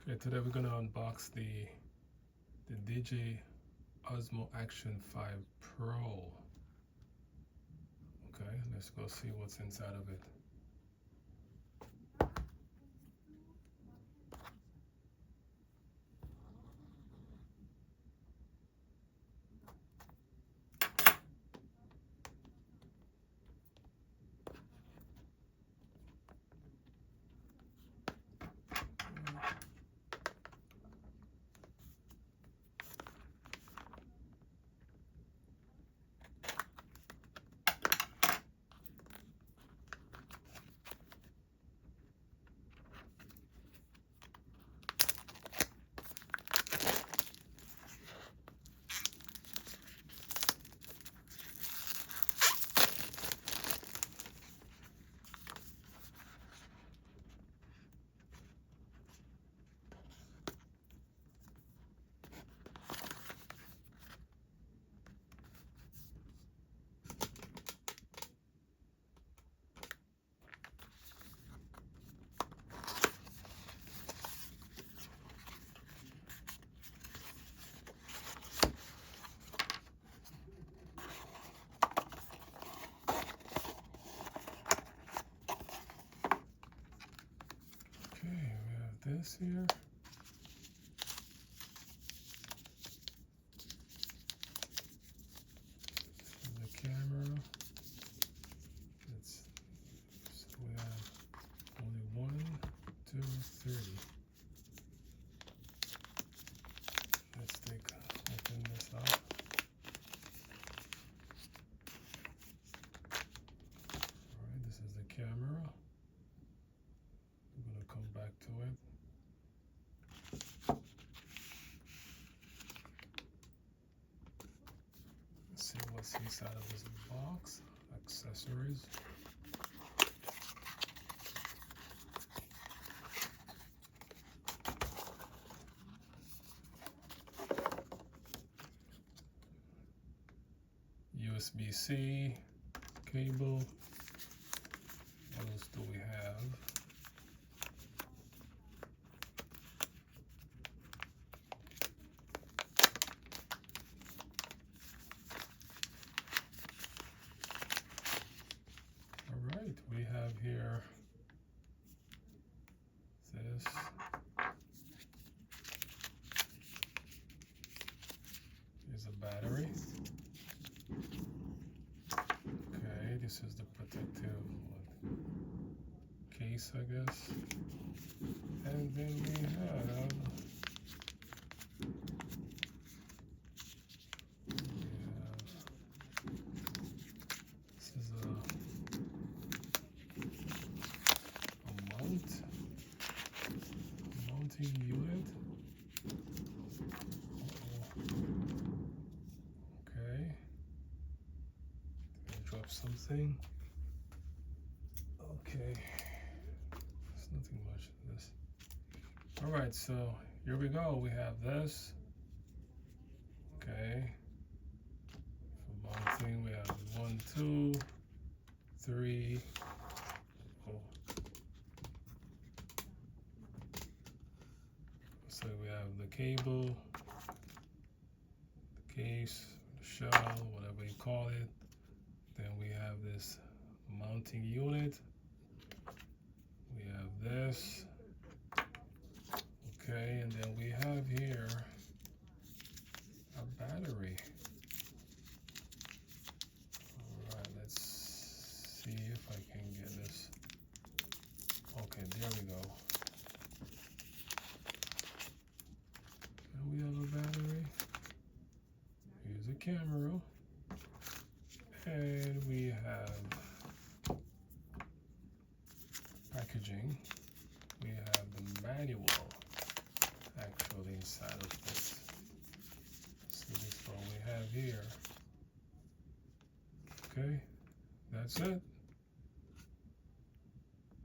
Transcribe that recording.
Okay, today we're gonna unbox the DJi Osmo Action 5 Pro. Okay, let's go see what's inside of it. Okay, we have this here. The camera. So we have only 1, 2, 3. Let's open this up. Alright, this is the camera. I'm gonna come back to it. Let's see what's inside of this box. Accessories. USB-C cable. What else do we have? All right, we have here this. Here's a battery. Okay, this is the protective case, I guess. And then we have this is a mounting unit. Okay. Drop something. Okay. There's nothing much in this. Alright, so here we go. We have this. Okay. For mounting, we have 1, 2, 3. Oh. So we have the cable, the case, the shell, whatever you call it. Then we have this mounting unit. We have this. Okay, and then we have here a battery. Alright, let's see if I can get this. Okay, there we go. And we have a battery. Here's a camera. And we have packaging. We have the manual actually inside of this. So this is what we have here. Okay, that's it.